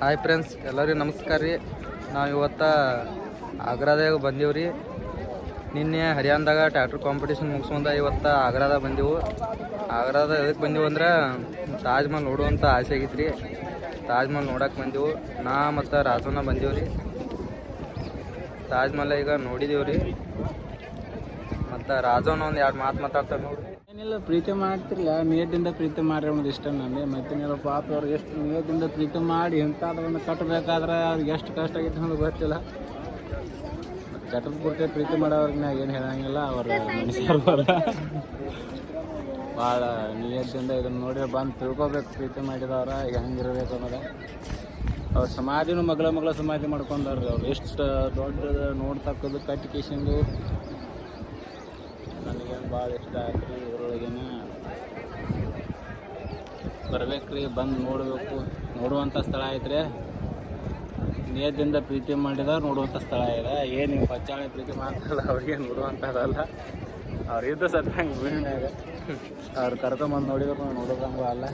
Hi friends, ಎಲ್ಲರಿಗೂ ನಮಸ್ಕಾರ ರೀ. ನಾವು ಇವತ್ತು ಆಗ್ರಾದಾಗ ಬಂದೀವಿ ರೀ. ನಿನ್ನೆ ಹರಿಯಾಣದಾಗ ಟ್ಯಾಕ್ಟ್ರ್ ಕಾಂಪಿಟೇಷನ್ ಮುಗಿಸ್ಕೊಂಡ ಇವತ್ತು ಆಗ್ರಾದಾಗ ಬಂದೆವು. ಆಗ್ರಾದಾಗ ಎದಕ್ಕೆ ಬಂದೆವು ಅಂದ್ರೆ ತಾಜ್ ಮಹಲ್ ನೋಡುವಂಥ ಆಸೆ ಆಗಿತ್ತು ರೀ. ತಾಜ್ ಮಹಲ್ ನೋಡಕ್ಕೆ ಬಂದೆವು. ನಾ ಮತ್ತು ರಾಜಣ್ಣ ಬಂದೀವಿ ರೀ. ತಾಜ್ ಮಹಲ್ ಈಗ ನೋಡಿದೀವಿ ರೀ. ಮತ್ತು ರಾಜಣ್ಣ ಒಂದು ಎರಡು ಮಾತು ಮಾತಾಡ್ತಾರೆ ನೋಡ್ರಿ. ಏನಿಲ್ಲ, ಪ್ರೀತಿ ಮಾಡ್ತಿರ್ಲಿಲ್ಲ, ನಿಯತ್ತಿಂದ ಪ್ರೀತಿ ಮಾಡಿ ಅನ್ನೋದು ಇಷ್ಟ ನನಗೆ. ಮತ್ತೇನಿಲ್ಲ, ಪಾಪ ಅವ್ರಿಗೆ ಎಷ್ಟು ನಿಯತ್ತಿಂದ ಪ್ರೀತಿ ಮಾಡಿ ಇಂಥದನ್ನು ಕಟ್ಟಬೇಕಾದ್ರೆ ಅವ್ರಿಗೆ ಎಷ್ಟು ಕಷ್ಟ ಆಗಿತ್ತು ಅನ್ನೋದು ಗೊತ್ತಿಲ್ಲ. ಚಟದ ಪೂರ್ತಿ ಪ್ರೀತಿ ಮಾಡೋವ್ರಿಗೆ ನಾ ಏನು ಹೇಳಂಗಿಲ್ಲ. ಅವ್ರ ಮನುಷ್ಯರು ಭಾಳ ನಿಯತ್ತಿಂದ ಇದನ್ನು ನೋಡಿ ಬಂದು ತಿಳ್ಕೊಬೇಕು. ಪ್ರೀತಿ ಮಾಡಿದವ್ರ ಹೆಂಗಿರ್ಬೇಕು ಅನ್ನೋದು. ಅವ್ರ ಸಮಾಧಿನೂ ಮಗಳ ಸಮಾಧಿ ಮಾಡ್ಕೊಂಡವ್ರಿ. ಅವ್ರು ಎಷ್ಟು ದೊಡ್ಡ ನೋಡ್ತಕ್ಕದ್ದು ಕಟ್ಟಿಕೇಶಿಂದು ನನಗೇನು ಭಾಳ ಇಷ್ಟ ಆಯ್ತು ರೀ. ಇದ್ರೊಳಗೇನ ಬರ್ಬೇಕು ರೀ, ಬಂದು ನೋಡಬೇಕು. ನೋಡುವಂಥ ಸ್ಥಳ ಐತ್ರಿ. ನಿಯತ್ತಿಂದ ಪ್ರೀತಿ ಮಾಡಿದವ್ರು ನೋಡುವಂಥ ಸ್ಥಳ ಇದೆ. ಏನು ನೀವು ಪಚ್ಚಾಳೆ ಪ್ರೀತಿ ಮಾಡ್ತಾರಲ್ಲ ಅವ್ರಿಗೆ ನೋಡುವಂಥದ್ದಲ್ಲ. ಅವ್ರು ಇದ್ದು ಸತ್ತಂಗೆ ಭೂಮಿಯಾಗ ಅವ್ರು ಕರ್ಕೊಂಬಂದು ನೋಡಿದ್ರು ನೋಡೋದಂಗೂ ಅಲ್ಲ.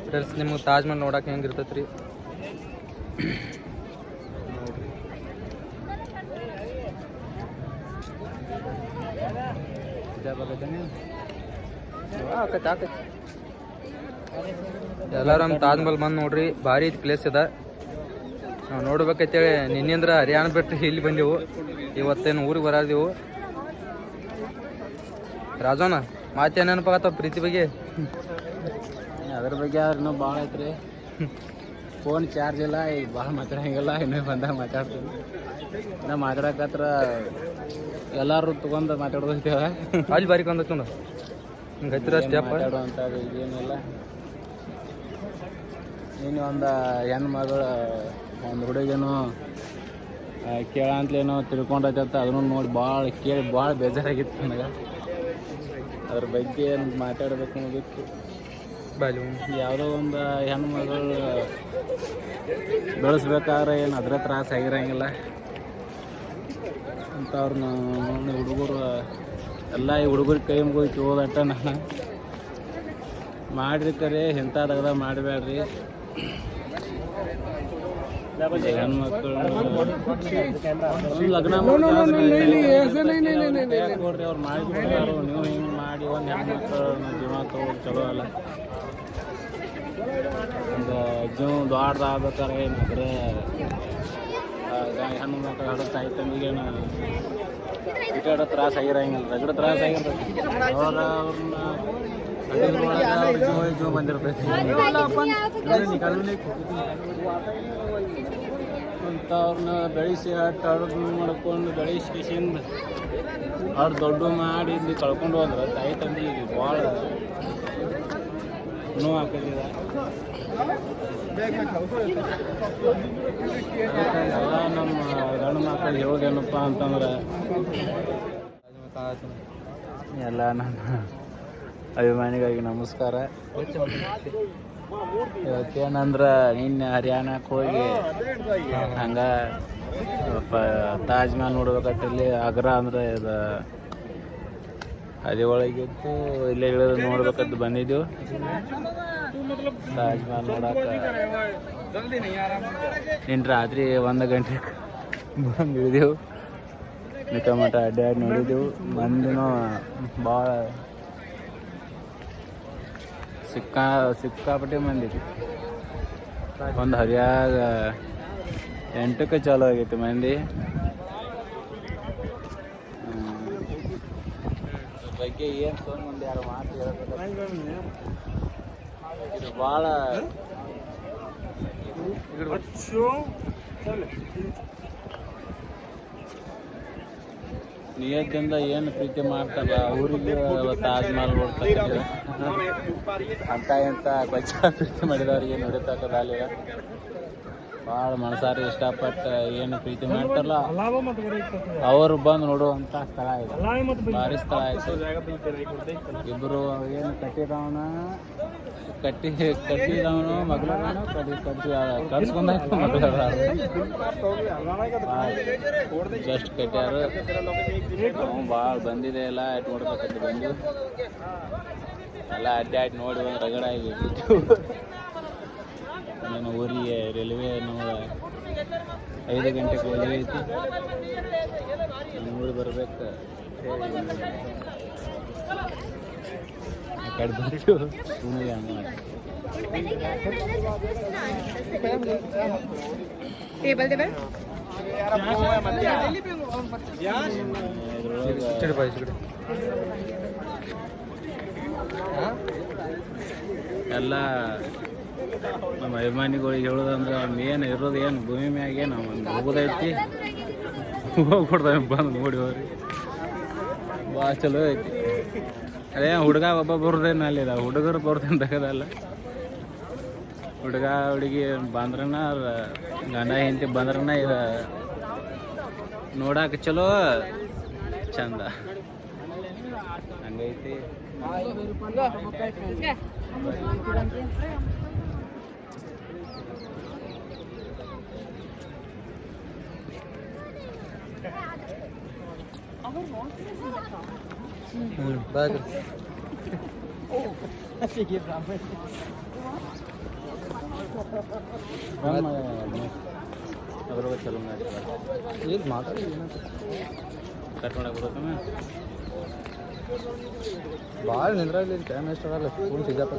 ಫ್ರೆಂಡ್ಸ್, ನಿಮ್ಗೆ ತಾಜ್ ಮಹಲ್ ನೋಡಕ್ಕೆ ಹೆಂಗಿರ್ತೈತೆ ರೀ ಎಲ್ಲರೂ ನಮ್ಮ ತಾಜ್ ಮಹಲ್ ಬಂದು ನೋಡ್ರಿ. ಭಾರಿ ಪ್ಲೇಸ್ ಇದೆ. ನಾವು ನೋಡ್ಬೇಕಂತೇಳಿ ನಿನ್ನೆಂದ್ರ ಹರಿಯಾಣ ಬಿಟ್ಟು ಇಲ್ಲಿ ಬಂದೆವು. ಇವತ್ತೇನು ಊರಿಗೆ ಬರೋದೆವು. ರಾಜಣ್ಣ ಮಾತೇನು ನೆನಪಾಗತ್ತವ ಪ್ರೀತಿ ಬಗ್ಗೆ? ಅದ್ರ ಬಗ್ಗೆ ಆದ್ರೆ ಇನ್ನೂ ಭಾಳ ಐತ್ರಿ. ಫೋನ್ ಚಾರ್ಜ್ ಇಲ್ಲ, ಈಗ ಭಾಳ ಮಾತಾಡಂಗಿಲ್ಲ. ಇನ್ನೂ ಬಂದಾಗ ಮಾತಾಡ್ತೀನಿ. ಇನ್ನು ಮಾತಾಡಕತ್ರ ಎಲ್ಲರೂ ತೊಗೊಂಡು ಮಾತಾಡೋದೈತೇವೆ. ಅಲ್ಲಿ ಬಾರಿ ಕಂದ ಹಿಂಗೆ ಹತ್ತಿರ ಸ್ಟೆಪ್ ಮಾತಾಡುವಂಥದ್ದು ಏನಿಲ್ಲ. ನೀನು ಒಂದು ಹೆಣ್ಮಗಳು ಒಂದು ಹುಡುಗೇನು ಕೇಳಂತಲೇನೋ ತಿಳ್ಕೊಂಡೈತೆ ಅಂತ ಅದನ್ನು ನೋಡಿ ಕೇಳಿ ಭಾಳ ಬೇಜಾರಾಗಿತ್ತು ನನಗೆ. ಅದ್ರ ಬಗ್ಗೆ ಮಾತಾಡಬೇಕು ಅನ್ನೋದಿತ್ತು. ಯಾವುದೋ ಒಂದು ಹೆಣ್ಮಗಳು ಬೆಳೆಸ್ಬೇಕಾದ್ರೆ ಏನು ಅದರ ತ್ರಾಸ ಆಗಿರಂಗಿಲ್ಲ ಅಂತ ಅವ್ರನ್ನ ಹುಡುಗರು ಎಲ್ಲ ಈ ಹುಡುಗರಿಗೆ ಕೈ ಮುಗಿದು ಹೋದಟ್ಟ ನಾನು ಮಾಡಿರ್ತಾರೆ. ಇಂಥದಾಗ ಮಾಡಬೇಡ್ರಿ. ಹೆಣ್ಮಕ್ಳು ಲಗ್ನ ನೋಡ್ರಿ, ಅವ್ರು ಮಾಡಿಕೊಡ್ತಾರು. ನೀವು ಹಿಂಗೆ ಮಾಡಿ ಒಂದು ಹೆಣ್ಮಕ್ಳನ್ನ ಜೀವ ತಗೋದು ಚಲೋ ಅಲ್ಲ. ಒಂದು ಜೀವ ದೊಡ್ಡದಾಗ್ಬೇಕಾರೆ ಏನಾದ್ರೆ ಹೆಣ್ಣು ಮಕ್ಕಳು ಹಡೋ ತಾಯಿ ತಂದಿಗೇನು ಇಟ ತ್ರಾಸ ಆಗಿರಂಗಿಲ್ಲ. ರಗಡ ತ್ರಾಸ ಆಗಿರ್ತೈತಿ. ಅವ್ರನ್ನ ಜೀವ ಬಂದಿರ್ತೈತಿ ಅಂತ. ಅವ್ರನ್ನ ಬೆಳೆಸಿ ಅಡ್ಡು ಮಾಡ್ಕೊಂಡು ಬೆಳೆಸಿಂದ ಅವ್ರು ದೊಡ್ಡ ಮಾಡಿ ಇಲ್ಲಿ ಕಳ್ಕೊಂಡು ಹೋದ್ರೆ ತಾಯಿ ತಂದಿ ಭಾಳ ನೋವು ಹಾಕಿದೆ. ಎಲ್ಲ ನಮ್ಮ ಗಂಡು ಮಕ್ಕಳು ಹೇಳೋದೇನಪ್ಪ ಅಂತಂದ್ರೆ ಎಲ್ಲ ನನ್ನ ಅಭಿಮಾನಿಗಳಿಗೆ ನಮಸ್ಕಾರ. ಇವತ್ತೇನಂದ್ರೆ ನಿನ್ನೆ ಹರಿಯಾಣಕ್ಕೆ ಹೋಗಿ ಹಂಗೆ ತಾಜ್ ಮಹಲ್ ನೋಡ್ಬೇಕಲ್ಲಿ. ಆಗ್ರಾ ಅಂದ್ರೆ ಇದು ಅದೇ ಒಳಗಿತ್ತು. ಇಲ್ಲೇ ಇಳಿದು ನೋಡ್ಬೇಕಂತ ಬಂದಿದ್ದೆವು. ತಾಜ್ ಮಹಲ್ ನೋಡಕ್ಕೆ ನಿನ್ನ ರಾತ್ರಿ 1 ಗಂಟೆಗೆ ಬಂದು ಇಳಿದೆವು. ನಿಕಮಟ ಅಡ್ಡಾಡಿ ನೋಡಿದೆವು. ಮಂದಿನೂ ಭಾಳ ಸಿಕ್ಕಾಪಟ್ಟೆ ಮಂದಿ. ಒಂದು ಹರಿಯಾಗ 8ಕ್ಕೆ ಚಾಲು ಆಗೈತಿ ಮಂದಿ. ಅದ್ರ ಬಗ್ಗೆ ಏನು ತೊಗೊಂಡು ಯಾರು ಮಾತು ಹೇಳ್ಬೇಕು. ಇದು ಭಾಳ ನಿಯತ್ತಿಂದ ಏನು ಪ್ರೀತಿ ಮಾಡ್ತಾರಲ್ಲ ಅವ್ರಿಗೆ ತಾಜ್ ಮಹಲ್ ನೋಡ್ತಾರೆ. ಅಂತ ಇಂಥ ಬಚ್ಚ ಪ್ರೀತಿ ಮಾಡಿದವ್ರಿಗೆ ನೋಡಿರ್ತಕ್ಕದ ಅಲ್ಲಿ ಭಾಳ ಮನಸಾರಿ ಇಷ್ಟಪಟ್ಟು ಏನು ಪ್ರೀತಿ ಮಾಡ್ತಾರಲ್ಲ ಅವರು ಬಂದು ನೋಡುವಂಥ ಸ್ಥಳ ಇದೆ. ಭಾರಿ ಸ್ಥಳ ಆಯಿತು. ಇಬ್ಬರು ಏನು ಕಟ್ಟಿದವನು ಮಗಳನು ಕಟ್ಸ್ಕೊಂಡಾಯ್ತು ಮಗಳ ಜಸ್ಟ್ ಕಟ್ಟ್ಯಾರು. ಭಾಳ ಬಂದಿದೆ ಎಲ್ಲ ನೋಡ್ಬೇಕಂತ ಬಂದು ಎಲ್ಲ ಅಡ್ಡಾಡಿ ನೋಡಿ ಒಂದು ರಗಡಾಗಿ ಏನು ಊರಿಗೆ ರೈಲ್ವೆ ನಾವು 5 ಗಂಟೆಗೆ ಒಳಗೆ ಐತಿ ಊರಿಗೆ ಬರ್ಬೇಕು ಆ ಕಡೆ ಬರ್ತೀವಿ ಸುಮ್ಮನೆ ಹಂಗೆ टेबल टेबल ಎಲ್ಲ ನಮ್ಮ ಅಭಿಮಾನಿಗಳಿಗೆ ಹೇಳೋದಂದ್ರೆ ಮೇನ್ ಇರೋದು ಏನು ಭೂಮಿ ಮ್ಯಾಗ ಏನು ಒಂದು ಹೋಗೋದೈತಿ ಹೋಗ್ಬಿಡ್ತಾವೆ ಬಂದು ನೋಡಿ ಹೋಗ್ರಿ ಭಾಳ ಚಲೋ ಐತಿ ಅದೇ ಹುಡುಗ ಒಬ್ಬ ಬರೋದೇನು ಅಲ್ಲಿದ ಹುಡುಗರು ಬರೋದೇನು ತಗೋದಲ್ಲ ಹುಡುಗ ಹುಡುಗಿ ಬಂದ್ರನ ಗಂಡ ಹೆಂಡತಿ ಬಂದ್ರನ ಇದು ನೋಡಕ್ಕೆ ಚಲೋ ಚಂದ ಹಂಗೈತಿ ಬ್ಯಾಗ್ ಅದ್ರೊಳಗೆ ಚಲೋ ಮಾಡ್ತಾರೆ ಏನು ಮಾತಾಡಿ ಕಟ್ ಮಾಡಕ್ಕೆ ಬರುತ್ತಮ್ಮ ಭಾಳ ನಿಂದ್ರಲ್ಲಿ ಟೈಮ್ ಎಷ್ಟು ಆಗಲ್ಲ ಫುಲ್ ಸಿಗಪ್ಪ